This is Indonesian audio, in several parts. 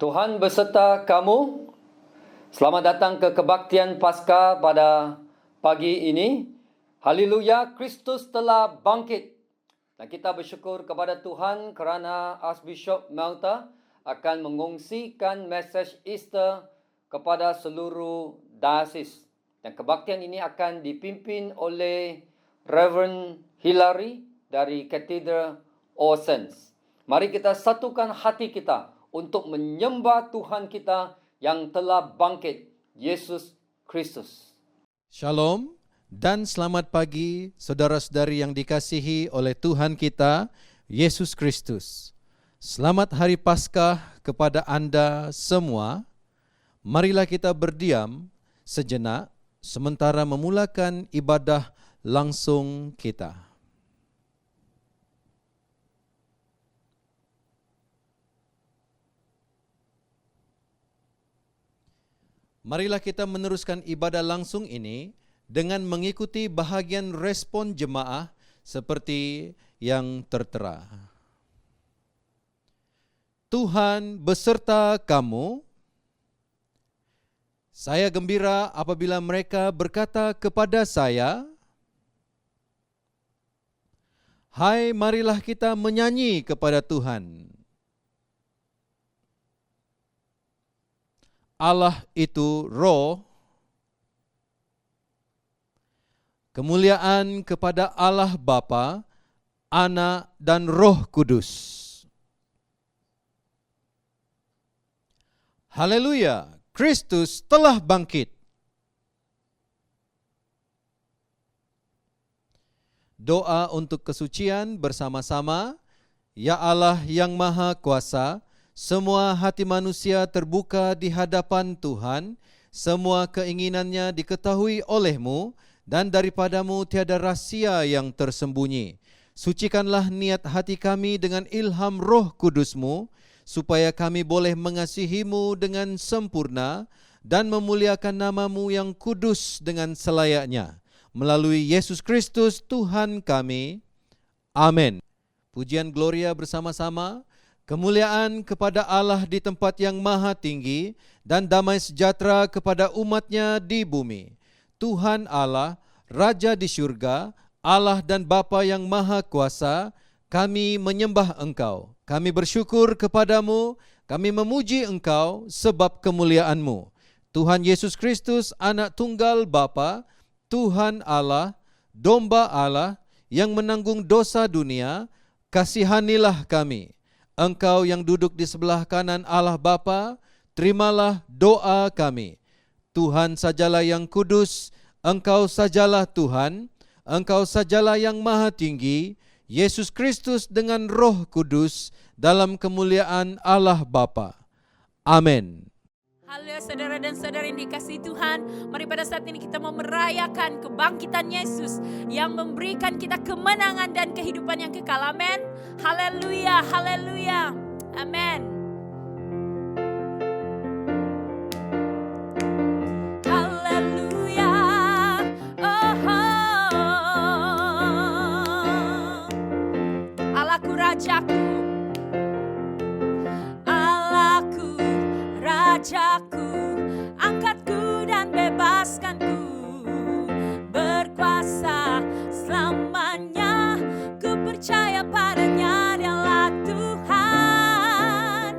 Tuhan beserta kamu. Selamat datang ke kebaktian Paskah pada pagi ini. Haleluya, Kristus telah bangkit. Dan kita bersyukur kepada Tuhan kerana Archbishop Melta akan mengongsikan mesej Easter kepada seluruh diocese. Dan kebaktian ini akan dipimpin oleh Reverend Hilary dari Cathedral All Saints. Mari kita satukan hati kita untuk menyembah Tuhan kita yang telah bangkit, Yesus Kristus. Shalom dan selamat pagi saudara-saudari yang dikasihi oleh Tuhan kita, Yesus Kristus. Selamat Hari Paskah kepada Anda semua. Marilah kita berdiam sejenak sementara memulakan ibadah langsung kita. Marilah kita meneruskan ibadah langsung ini dengan mengikuti bahagian respon jemaah seperti yang tertera. Tuhan beserta kamu. Saya gembira apabila mereka berkata kepada saya, "Hai, marilah kita menyanyi kepada Tuhan." Allah itu roh. Kemuliaan kepada Allah Bapa, Anak dan Roh Kudus. Haleluya, Kristus telah bangkit. Doa untuk kesucian bersama-sama. Ya Allah yang Maha Kuasa, semua hati manusia terbuka di hadapan Tuhan, semua keinginannya diketahui oleh-Mu, dan daripadamu tiada rahsia yang tersembunyi. Sucikanlah niat hati kami dengan ilham Roh Kudus-Mu, supaya kami boleh mengasihi-Mu dengan sempurna dan memuliakan nama-Mu yang kudus dengan selayaknya. Melalui Yesus Kristus Tuhan kami. Amin. Pujian Gloria bersama-sama. Kemuliaan kepada Allah di tempat yang maha tinggi dan damai sejahtera kepada umat-Nya di bumi. Tuhan Allah, Raja di syurga, Allah dan Bapa yang maha kuasa, kami menyembah Engkau. Kami bersyukur kepadamu, kami memuji Engkau sebab kemuliaan-Mu. Tuhan Yesus Kristus, Anak Tunggal Bapa, Tuhan Allah, Domba Allah yang menanggung dosa dunia, kasihanilah kami. Engkau yang duduk di sebelah kanan Allah Bapa, terimalah doa kami. Tuhan sajalah yang kudus, Engkau sajalah Tuhan, Engkau sajalah yang maha tinggi, Yesus Kristus dengan Roh Kudus dalam kemuliaan Allah Bapa. Amin. Halo saudara dan saudari yang dikasihi Tuhan, mari pada saat ini kita mau merayakan kebangkitan Yesus yang memberikan kita kemenangan dan kehidupan yang kekal. Amin. Haleluya, haleluya. Amin. Haleluya. Oh, oh. Allahku Rajaku. Allahku Rajaku, angkatku dan bebaskanku, berkuasa selamanya, ku percaya padanya, Dialah Tuhan.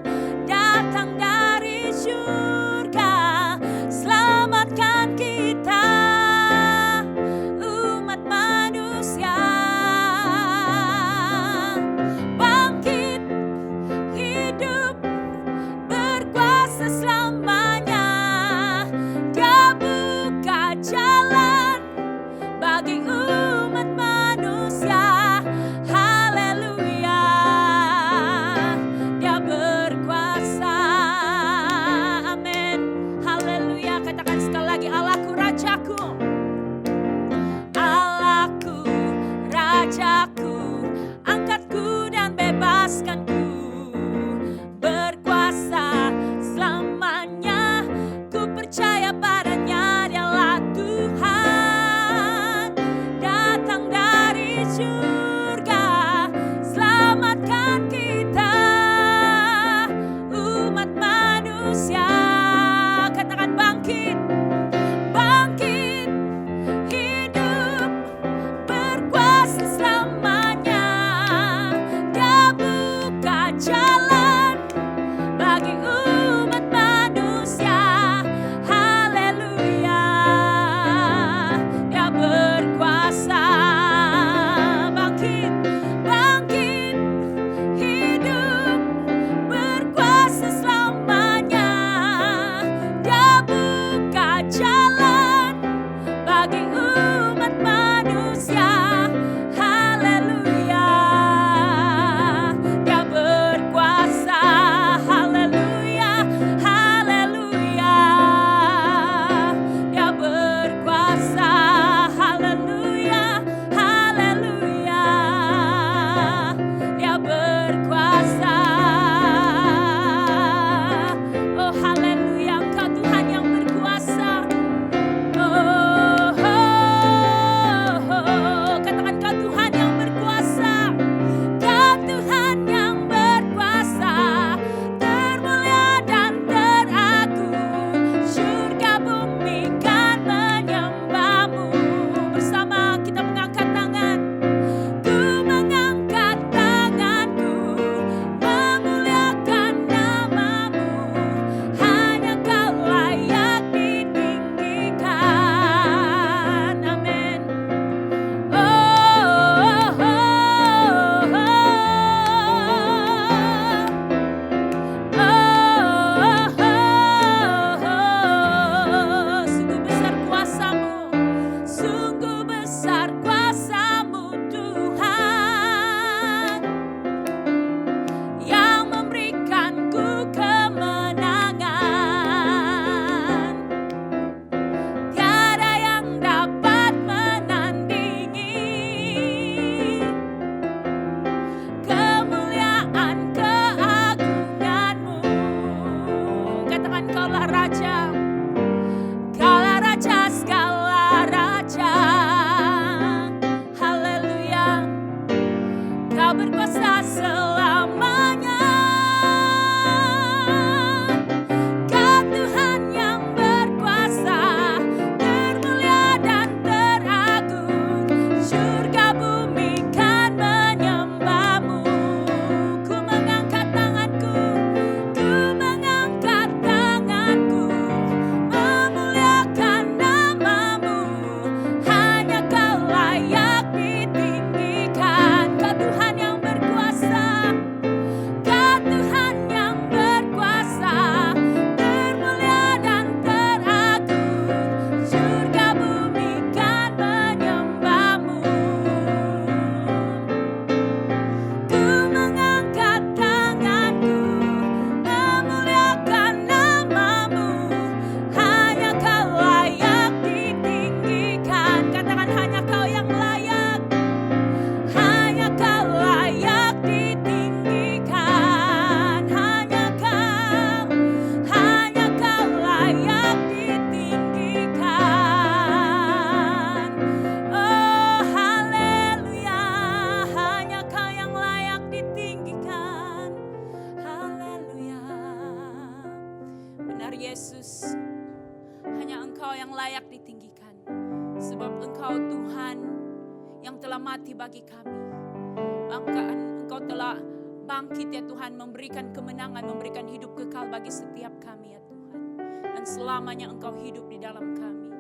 layak ditinggikan. Sebab Engkau Tuhan yang telah mati bagi kami. Bahkan Engkau telah bangkit ya Tuhan, memberikan kemenangan, memberikan hidup kekal bagi setiap kami ya Tuhan. Dan selamanya Engkau hidup di dalam kami.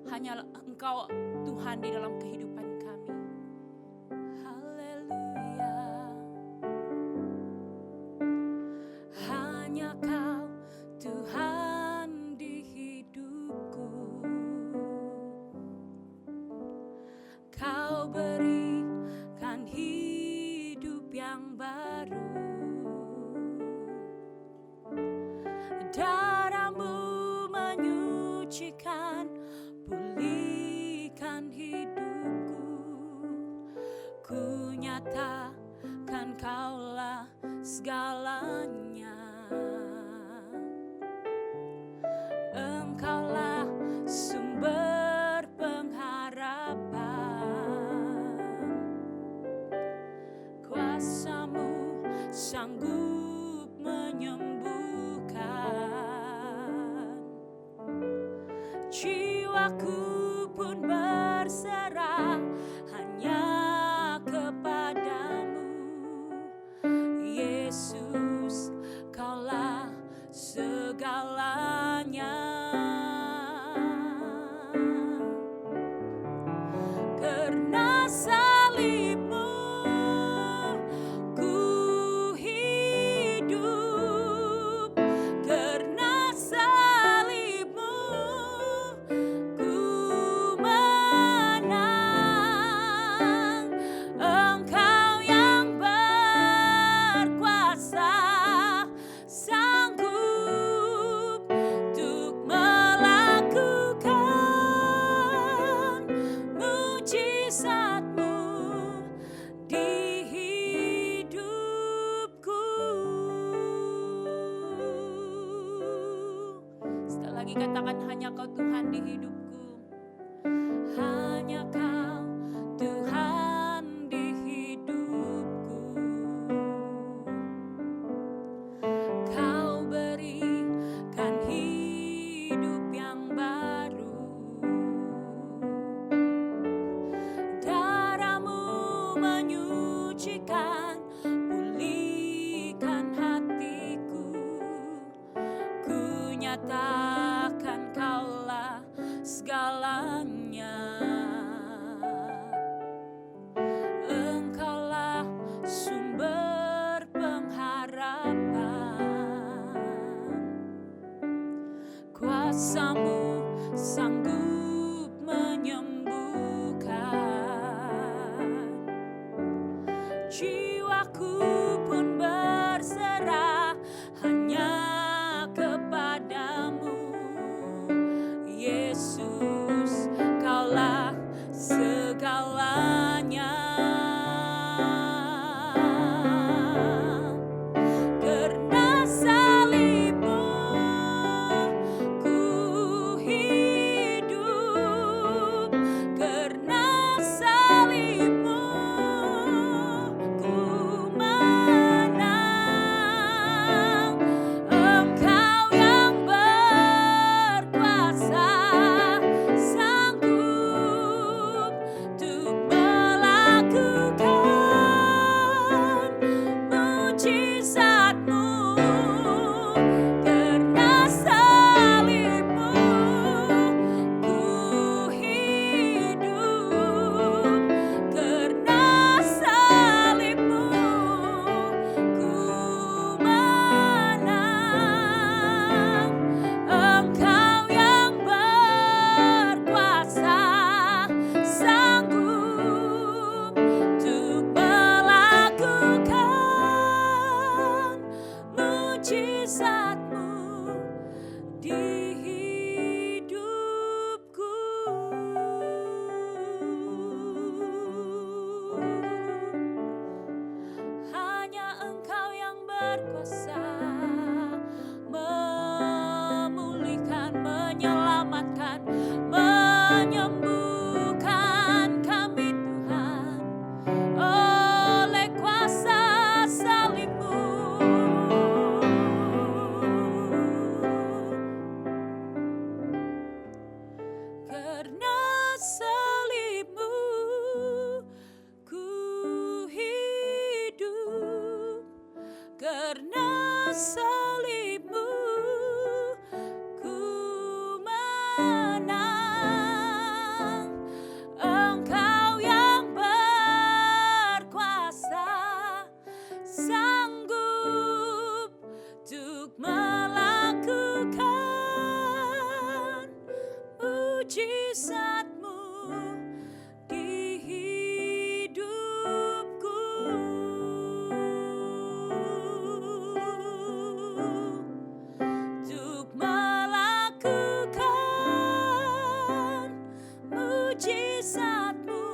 Hanya Engkau Tuhan di dalam kehidupan kami. Haleluya. Hanya Kau Tuhan di hidupku. Kau berikan hidup yang baru. Darah-Mu menyucikan, pulihkan hidupku. Ku nyatakan Kaulah segalanya. Engkaulah sumber pengharapan. Kuasa-Mu sanggup menyembuhkan. Jiwaku pun berserah hanya kepadamu. Yesus, Kaulah segalanya. Karena salib-Mu ku hidup. Karena salib-Mu ku menang. Engkau yang berkuasa, sanggup untuk melakukan mujizat-Mu di hidupku. Sekali lagi katakan, hanya Kau Tuhan di hidupku. Hanya Kau Tuhan di hidupku. Kau berikan hidup yang baru. Darah-Mu menyucikan, pulihkan hatiku. Ku nyatakan Kaulah mujizat-Mu di hidupku. Untuk melakukan mujizat-Mu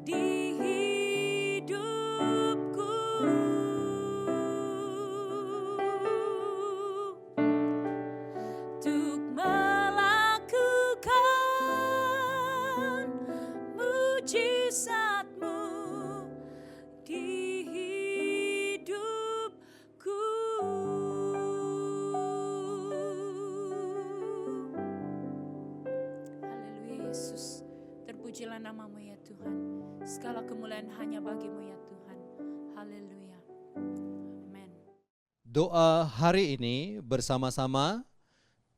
di hidupku. Untuk melakukan mujizat-Mu di hidupku. Haleluya Yesus, terpujilah nama-Mu ya Tuhan. Segala kemuliaan hanya bagi-Mu ya Tuhan. Haleluya. Amin. Doa hari ini bersama-sama.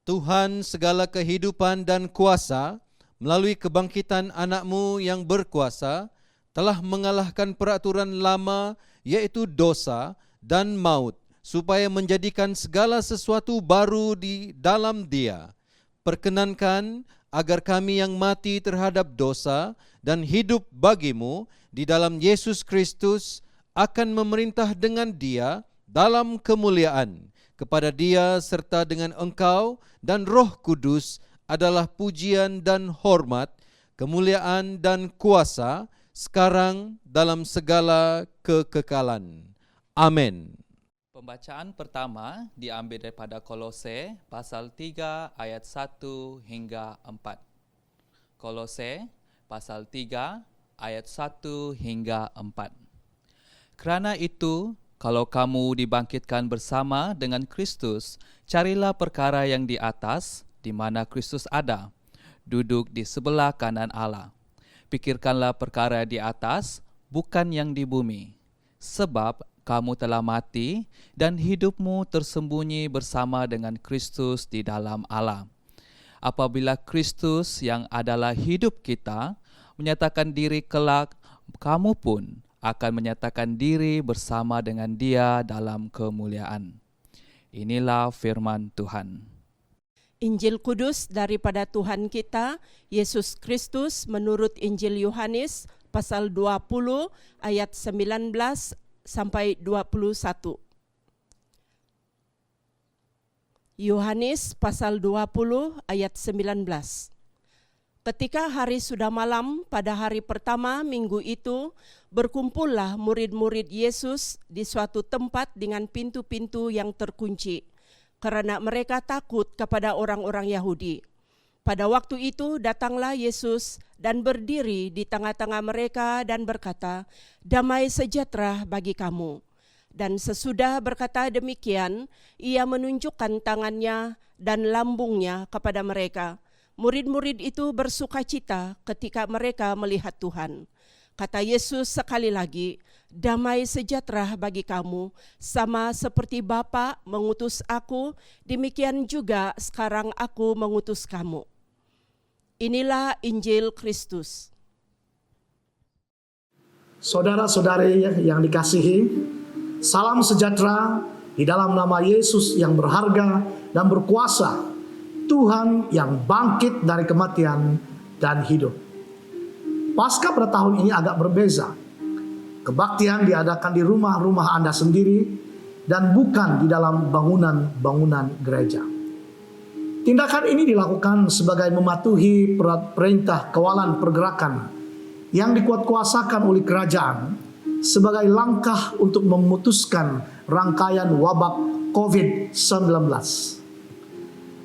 Tuhan segala kehidupan dan kuasa, melalui kebangkitan anak-Mu yang berkuasa, telah mengalahkan peraturan lama, yaitu dosa dan maut, supaya menjadikan segala sesuatu baru di dalam Dia. Perkenankan agar kami yang mati terhadap dosa dan hidup bagi-Mu di dalam Yesus Kristus akan memerintah dengan Dia dalam kemuliaan. Kepada Dia serta dengan Engkau dan Roh Kudus adalah pujian dan hormat, kemuliaan dan kuasa, sekarang dalam segala kekekalan. Amin. Pembacaan pertama diambil daripada Kolose pasal 3 ayat 1 hingga 4. Kolose pasal 3 ayat 1 hingga 4. Kerana itu, kalau kamu dibangkitkan bersama dengan Kristus, carilah perkara yang di atas, di mana Kristus ada, duduk di sebelah kanan Allah. Pikirkanlah perkara di atas, bukan yang di bumi. Sebab kamu telah mati dan hidupmu tersembunyi bersama dengan Kristus di dalam Allah. Apabila Kristus yang adalah hidup kita menyatakan diri kelak, kamu pun akan menyatakan diri bersama dengan Dia dalam kemuliaan. Inilah firman Tuhan. Injil Kudus daripada Tuhan kita, Yesus Kristus menurut Injil Yohanes pasal 20 ayat 19 sampai 21. Yohanes pasal 20 ayat 19. Ketika hari sudah malam pada hari pertama minggu itu, berkumpullah murid-murid Yesus di suatu tempat dengan pintu-pintu yang terkunci, karena mereka takut kepada orang-orang Yahudi. Pada waktu itu datanglah Yesus dan berdiri di tengah-tengah mereka dan berkata, "Damai sejahtera bagi kamu." Dan sesudah berkata demikian, ia menunjukkan tangannya dan lambungnya kepada mereka. Murid-murid itu bersukacita ketika mereka melihat Tuhan. Kata Yesus sekali lagi, "Damai sejahtera bagi kamu, sama seperti Bapa mengutus aku, demikian juga sekarang aku mengutus kamu." Inilah Injil Kristus. Saudara-saudari yang dikasihi, salam sejahtera di dalam nama Yesus yang berharga dan berkuasa, Tuhan yang bangkit dari kematian dan hidup. Paskah pada tahun ini agak berbeza. Kebaktian diadakan di rumah-rumah Anda sendiri dan bukan di dalam bangunan-bangunan gereja. Tindakan ini dilakukan sebagai mematuhi perintah kawalan pergerakan yang dikuatkuasakan oleh kerajaan sebagai langkah untuk memutuskan rangkaian wabak COVID-19.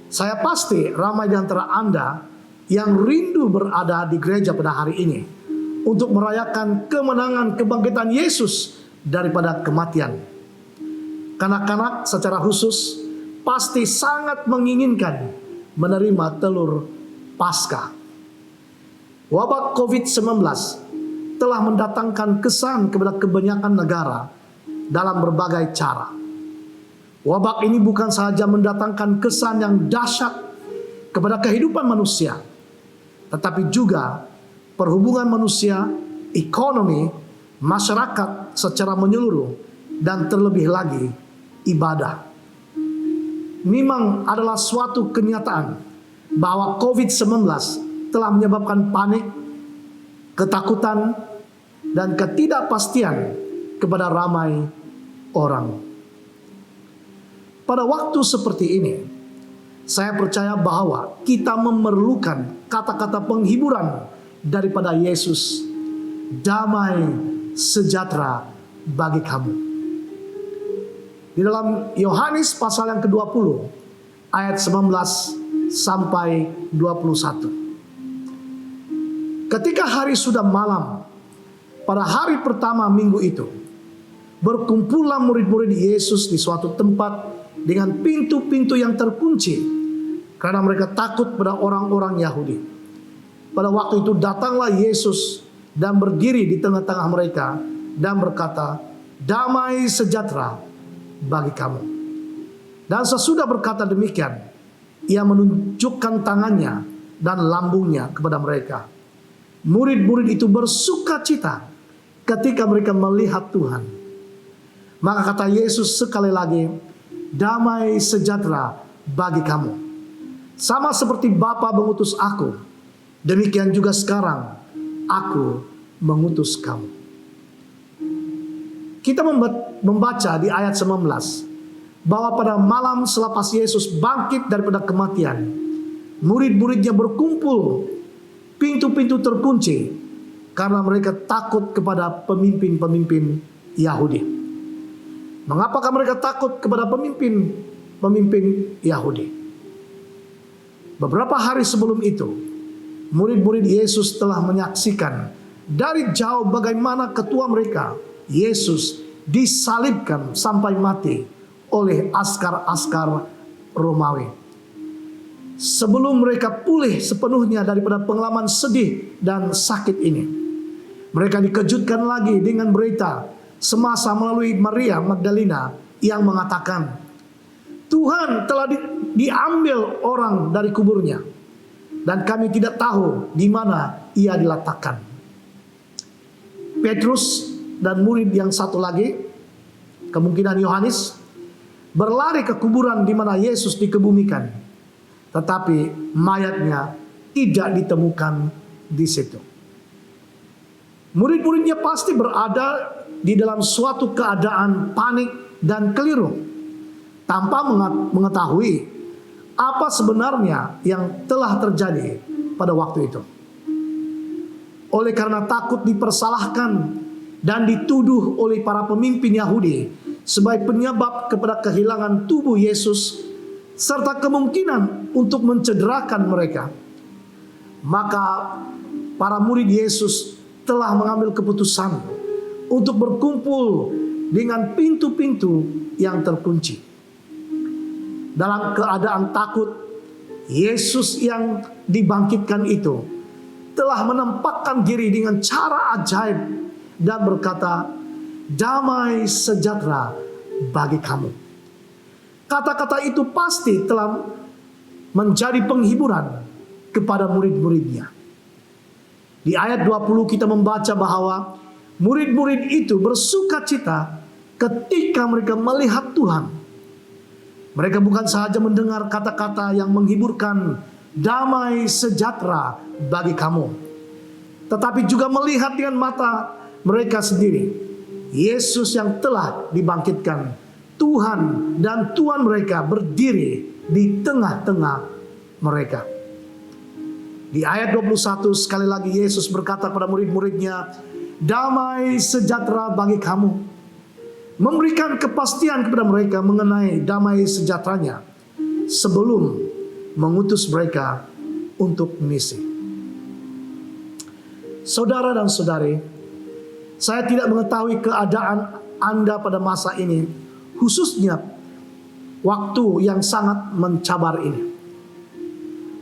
Saya pasti ramai di antara Anda yang rindu berada di gereja pada hari ini untuk merayakan kemenangan kebangkitan Yesus daripada kematian. Kanak-kanak secara khusus pasti sangat menginginkan menerima telur Paskah. Wabak COVID-19 telah mendatangkan kesan kepada kebanyakan negara dalam berbagai cara. Wabak ini bukan saja mendatangkan kesan yang dahsyat kepada kehidupan manusia, tetapi juga perhubungan manusia, ekonomi, masyarakat secara menyeluruh, dan terlebih lagi ibadah. Memang adalah suatu kenyataan bahwa COVID-19 telah menyebabkan panik, ketakutan, dan ketidakpastian kepada ramai orang. Pada waktu seperti ini, saya percaya bahwa kita memerlukan kata-kata penghiburan daripada Yesus. Damai sejahtera bagi kamu. Di dalam Yohanes pasal yang ke-20 ayat 19 sampai 21. Ketika hari sudah malam, pada hari pertama minggu itu, berkumpullah murid-murid Yesus di suatu tempat dengan pintu-pintu yang terkunci, karena mereka takut pada orang-orang Yahudi. Pada waktu itu datanglah Yesus dan berdiri di tengah-tengah mereka dan berkata, "Damai sejahtera bagi kamu." Dan sesudah berkata demikian, ia menunjukkan tangannya dan lambungnya kepada mereka. Murid-murid itu bersuka cita ketika mereka melihat Tuhan. Maka kata Yesus sekali lagi, "Damai sejahtera bagi kamu. Sama seperti Bapa mengutus aku, demikian juga sekarang aku mengutus kamu." Kita membaca di ayat 19 bahwa pada malam selepas Yesus bangkit daripada kematian, murid-muridnya berkumpul, pintu-pintu terkunci karena mereka takut kepada pemimpin-pemimpin Yahudi. Mengapakah mereka takut kepada pemimpin Yahudi? Beberapa hari sebelum itu, murid-murid Yesus telah menyaksikan dari jauh bagaimana ketua mereka, Yesus, disalibkan sampai mati oleh askar-askar Romawi. Sebelum mereka pulih sepenuhnya daripada pengalaman sedih dan sakit ini, mereka dikejutkan lagi dengan berita semasa melalui Maria Magdalena yang mengatakan, "Tuhan telah diambil orang dari kuburnya, dan kami tidak tahu di mana ia diletakkan." Petrus dan murid yang satu lagi, kemungkinan Yohanes, berlari ke kuburan di mana Yesus dikebumikan, tetapi mayatnya tidak ditemukan di situ. Murid-muridnya pasti berada di dalam suatu keadaan panik dan keliru, tanpa mengetahui apa sebenarnya yang telah terjadi pada waktu itu. Oleh karena takut dipersalahkan dan dituduh oleh para pemimpin Yahudi sebagai penyebab kepada kehilangan tubuh Yesus serta kemungkinan untuk mencederakan mereka, maka para murid Yesus telah mengambil keputusan untuk berkumpul dengan pintu-pintu yang terkunci. Dalam keadaan takut, Yesus yang dibangkitkan itu telah menampakkan diri dengan cara ajaib dan berkata, "Damai sejahtera bagi kamu." Kata-kata itu pasti telah menjadi penghiburan kepada murid-muridnya. Di ayat 20 kita membaca bahwa murid-murid itu bersuka cita ketika mereka melihat Tuhan. Mereka bukan sahaja mendengar kata-kata yang menghiburkan, "Damai sejahtera bagi kamu," tetapi juga melihat dengan mata mereka sendiri Yesus yang telah dibangkitkan, Tuhan dan Tuhan mereka berdiri di tengah-tengah mereka. Di ayat 21 sekali lagi Yesus berkata kepada murid-muridnya, "Damai sejahtera bagi kamu," memberikan kepastian kepada mereka mengenai damai sejahteranya sebelum mengutus mereka untuk misi. Saudara dan saudari, saya tidak mengetahui keadaan Anda pada masa ini, khususnya waktu yang sangat mencabar ini.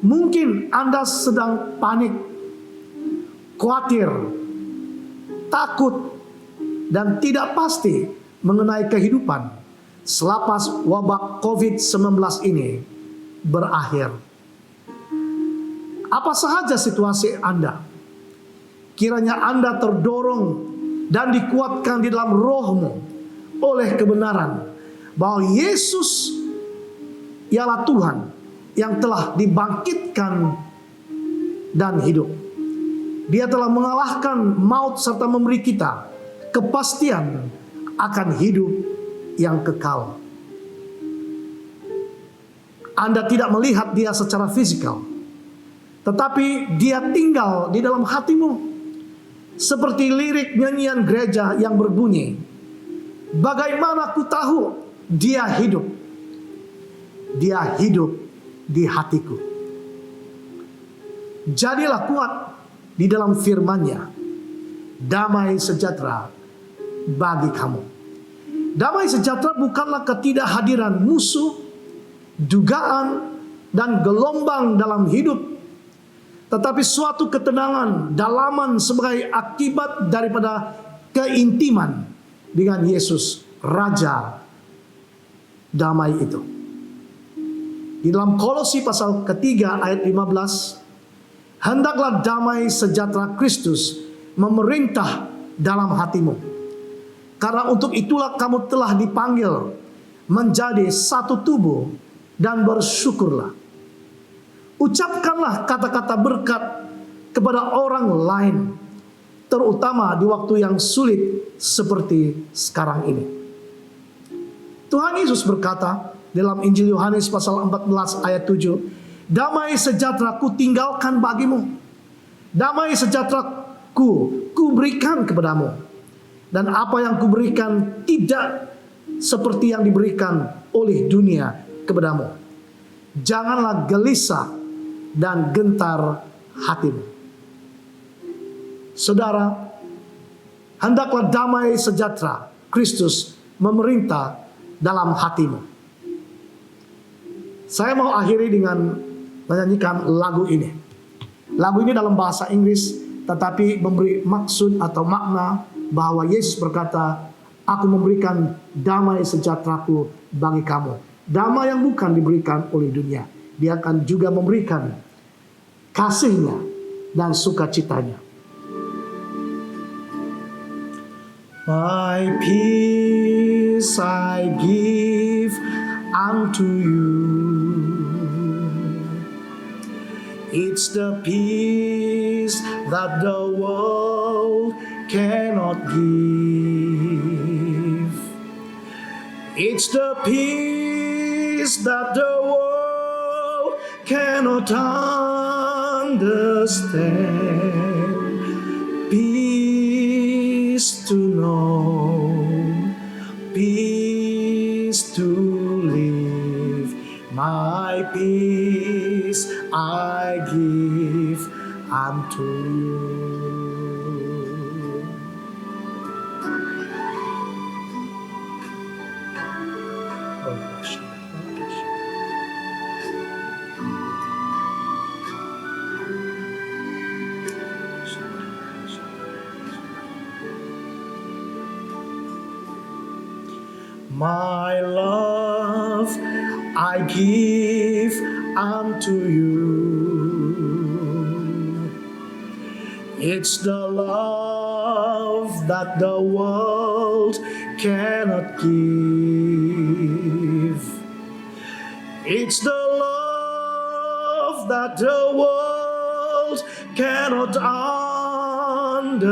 Mungkin Anda sedang panik, khawatir, takut, dan tidak pasti mengenai kehidupan selepas wabah COVID-19 ini berakhir. Apa sahaja situasi Anda, kiranya Anda terdorong dan dikuatkan di dalam rohmu oleh kebenaran bahwa Yesus ialah Tuhan yang telah dibangkitkan dan hidup. Dia telah mengalahkan maut serta memberi kita kepastian akan hidup yang kekal. Anda tidak melihat dia secara fisikal, tetapi dia tinggal di dalam hatimu. Seperti lirik nyanyian gereja yang berbunyi, bagaimana ku tahu dia hidup? Dia hidup di hatiku. Jadilah kuat di dalam firman-Nya. Damai sejahtera bagi kamu. Damai sejahtera bukanlah ketidakhadiran musuh, dugaan, dan gelombang dalam hidup, tetapi suatu ketenangan dalaman sebagai akibat daripada keintiman dengan Yesus, Raja damai itu. Di dalam Kolose pasal ketiga ayat 15, hendaklah damai sejahtera Kristus memerintah dalam hatimu. Karena untuk itulah kamu telah dipanggil menjadi satu tubuh, dan bersyukurlah. Ucapkanlah kata-kata berkat kepada orang lain, terutama di waktu yang sulit seperti sekarang ini. Tuhan Yesus berkata dalam Injil Yohanes pasal 14 ayat 7, damai sejahtera ku tinggalkan bagimu, damai sejahtera ku berikan kepadamu, dan apa yang ku berikan tidak seperti yang diberikan oleh dunia kepadamu. Janganlah gelisah dan gentar hatimu. Saudara, hendaklah damai sejahtera Kristus memerintah dalam hatimu. Saya mau akhiri dengan menyanyikan lagu ini. Lagu ini dalam bahasa Inggris, tetapi memberi maksud atau makna bahwa Yesus berkata, aku memberikan damai sejahteraku bagi kamu. Damai yang bukan diberikan oleh dunia. Dia akan juga memberikan kasih-Nya dan sukacitanya. My peace I give unto you. It's the peace that the world cannot give. It's the peace that the world cannot understand. Peace to know, peace to live. My peace I give unto you. My love I give unto you. It's the love that the world cannot give. It's the love that the world cannot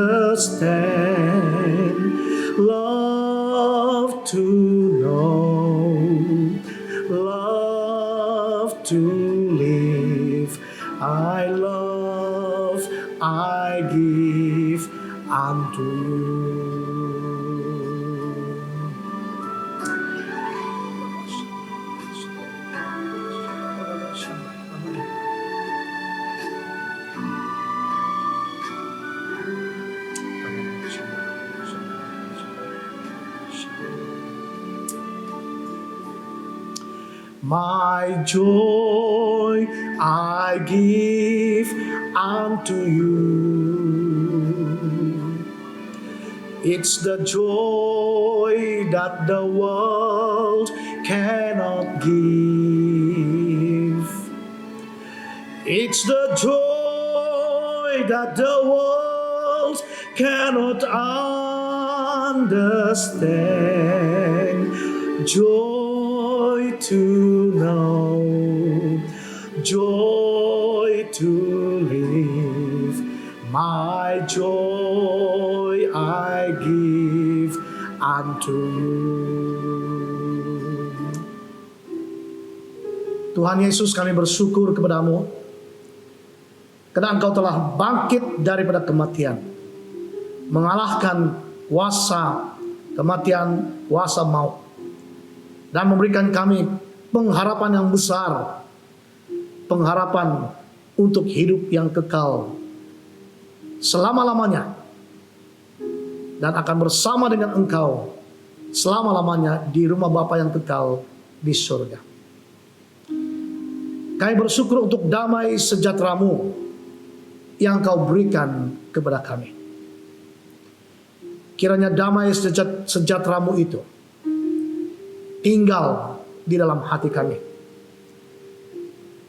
understand. Love to know, love to live. I love, I give unto you. My joy I give unto you. It's the joy that the world cannot give. It's the joy that the world cannot understand. Joy to know, joy to live. My joy I give unto you. Tuhan Yesus, kami bersyukur kepadamu karena Engkau telah bangkit daripada kematian, mengalahkan kuasa kematian, kuasa maut, dan memberikan kami pengharapan yang besar, pengharapan untuk hidup yang kekal selama-lamanya, dan akan bersama dengan Engkau selama-lamanya di rumah Bapa yang kekal di surga. Kami bersyukur untuk damai sejahtera-Mu yang Kau berikan kepada kami. Kiranya damai sejahtera-Mu itu tinggal di dalam hati kami,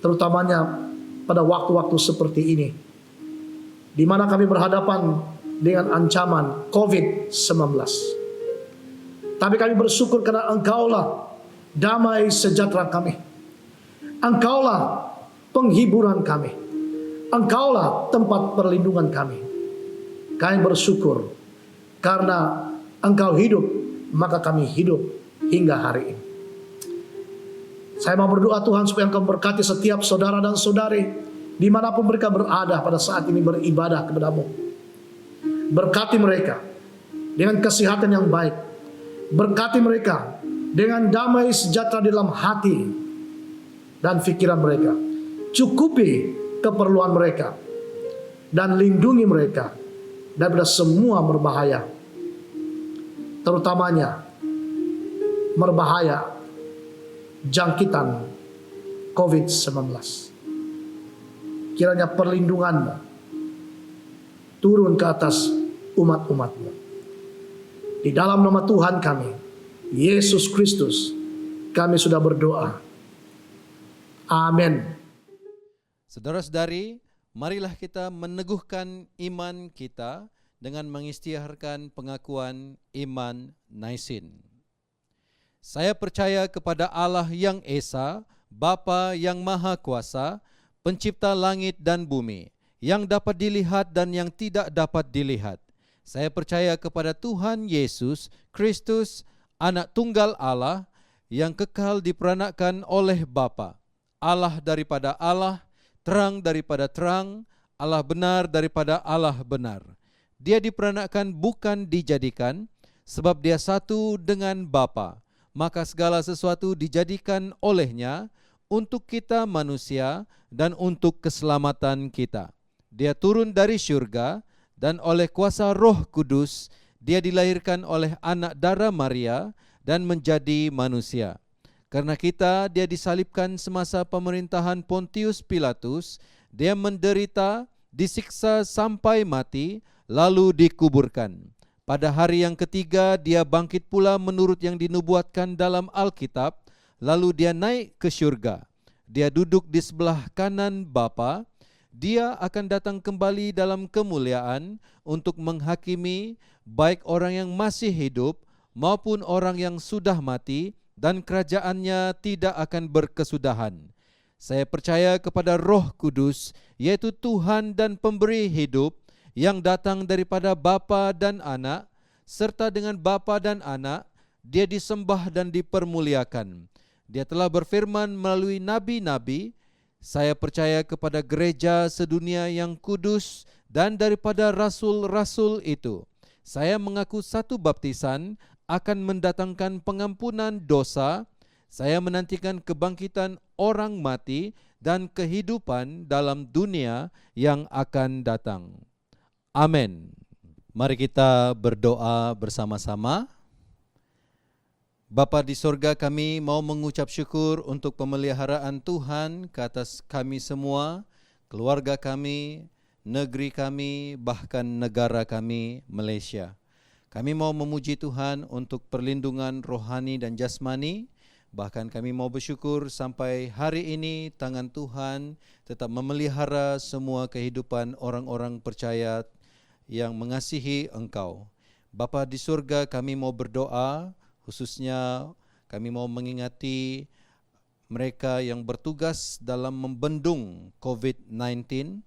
terutamanya pada waktu-waktu seperti ini, di mana kami berhadapan dengan ancaman COVID-19. Tapi kami bersyukur karena Engkaulah damai sejahtera kami. Engkaulah penghiburan kami. Engkaulah tempat perlindungan kami. Kami bersyukur karena Engkau hidup, maka kami hidup hingga hari ini. Saya mau berdoa Tuhan supaya Engkau berkati setiap saudara dan saudari dimanapun mereka berada pada saat ini beribadah kepadamu. Berkati mereka dengan kesehatan yang baik. Berkati mereka dengan damai sejahtera di dalam hati dan pikiran mereka. Cukupi keperluan mereka dan lindungi mereka daripada semua berbahaya, terutamanya berbahaya jangkitan COVID-19. Kiranya perlindungan-Mu turun ke atas umat-umat-Mu. Di dalam nama Tuhan kami, Yesus Kristus, kami sudah berdoa. Amin. Saudara-saudari, marilah kita meneguhkan iman kita dengan mengisytiharkan pengakuan iman Naisin. Saya percaya kepada Allah yang Esa, Bapa yang Maha Kuasa, Pencipta langit dan bumi, yang dapat dilihat dan yang tidak dapat dilihat. Saya percaya kepada Tuhan Yesus Kristus, Anak Tunggal Allah, yang kekal diperanakkan oleh Bapa, Allah daripada Allah, terang daripada terang, Allah benar daripada Allah benar. Dia diperanakkan bukan dijadikan, sebab dia satu dengan Bapa. Maka segala sesuatu dijadikan olehnya untuk kita manusia dan untuk keselamatan kita. Dia turun dari syurga dan oleh kuasa Roh Kudus dia dilahirkan oleh anak darah Maria dan menjadi manusia. Karena kita dia disalibkan semasa pemerintahan Pontius Pilatus, dia menderita, disiksa sampai mati, lalu dikuburkan. Pada hari yang ketiga dia bangkit pula menurut yang dinubuatkan dalam Alkitab, lalu dia naik ke syurga. Dia duduk di sebelah kanan Bapa. Dia akan datang kembali dalam kemuliaan untuk menghakimi baik orang yang masih hidup maupun orang yang sudah mati, dan kerajaannya tidak akan berkesudahan. Saya percaya kepada Roh Kudus, yaitu Tuhan dan pemberi hidup, yang datang daripada Bapa dan Anak, serta dengan Bapa dan Anak, dia disembah dan dipermuliakan. Dia telah berfirman melalui nabi-nabi. Saya percaya kepada gereja sedunia yang kudus, dan daripada rasul-rasul itu, saya mengaku satu baptisan akan mendatangkan pengampunan dosa. Saya menantikan kebangkitan orang mati dan kehidupan dalam dunia yang akan datang. Amin. Mari kita berdoa bersama-sama. Bapa di sorga, kami mau mengucap syukur untuk pemeliharaan Tuhan ke atas kami semua, keluarga kami, negeri kami, bahkan negara kami, Malaysia. Kami mau memuji Tuhan untuk perlindungan rohani dan jasmani. Bahkan kami mau bersyukur sampai hari ini tangan Tuhan tetap memelihara semua kehidupan orang-orang percaya yang mengasihi Engkau. Bapa di surga, kami mau berdoa, khususnya kami mau mengingati mereka yang bertugas dalam membendung COVID-19,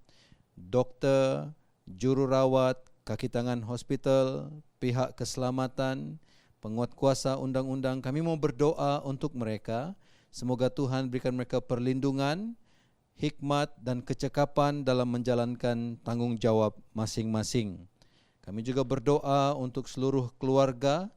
dokter, juru rawat, kaki tangan hospital, pihak keselamatan, penguat kuasa undang-undang. Kami mau berdoa untuk mereka. Semoga Tuhan berikan mereka perlindungan, hikmat dan kecekapan dalam menjalankan tanggung jawab masing-masing. Kami juga berdoa untuk seluruh keluarga.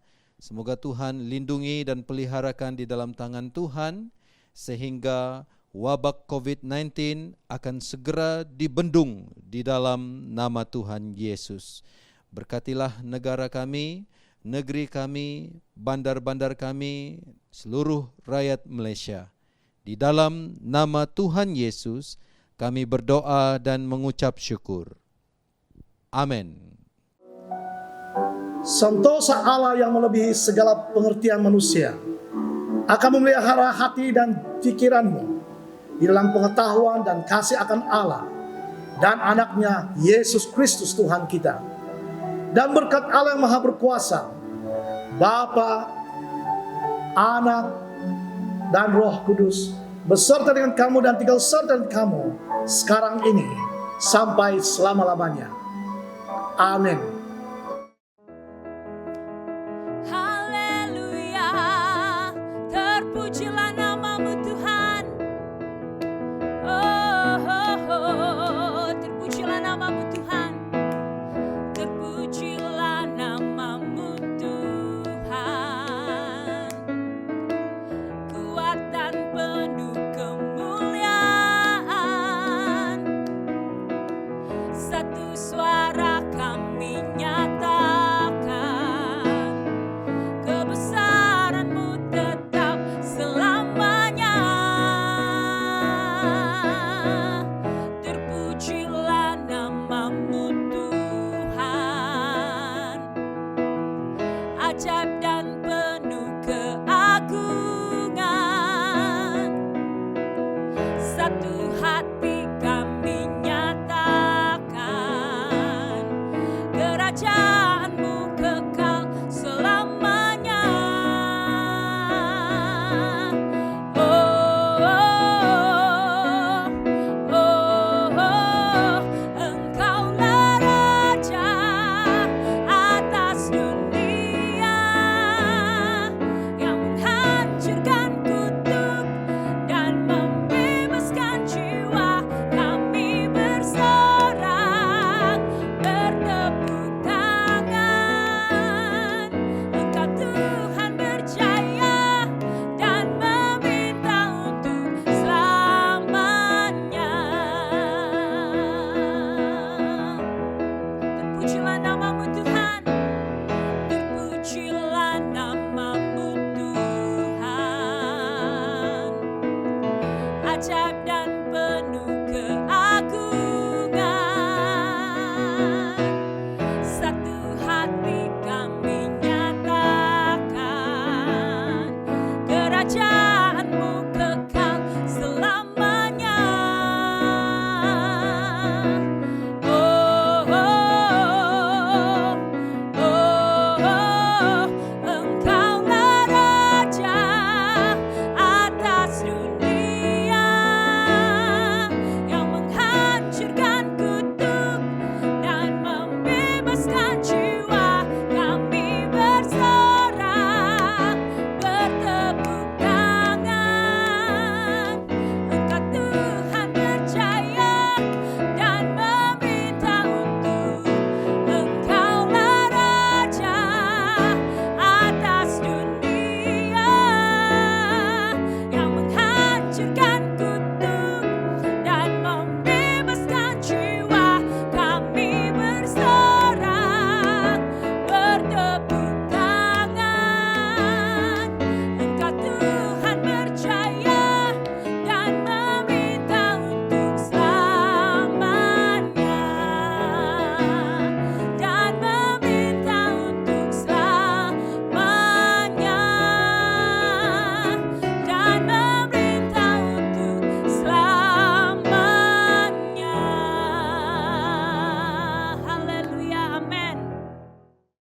Semoga Tuhan lindungi dan peliharakan di dalam tangan Tuhan, sehingga wabak COVID-19 akan segera dibendung di dalam nama Tuhan Yesus. Berkatilah negara kami, negeri kami, bandar-bandar kami, seluruh rakyat Malaysia. Di dalam nama Tuhan Yesus, kami berdoa dan mengucap syukur. Amin. Sentosa Allah yang melebihi segala pengertian manusia akan memelihara hati dan pikiranmu di dalam pengetahuan dan kasih akan Allah dan anaknya Yesus Kristus Tuhan kita. Dan berkat Allah yang Maha Berkuasa, Bapa, Anak, dan Roh Kudus beserta dengan kamu dan tinggal serta dengan kamu sekarang ini sampai selama-lamanya. Amin. Haleluya, terpujilah namamu Tuhan. Terpujilah namamu Tuhan. Terpujilah namamu Tuhan. Kuat dan penuh kemuliaan. Satu suara kami nyatakan.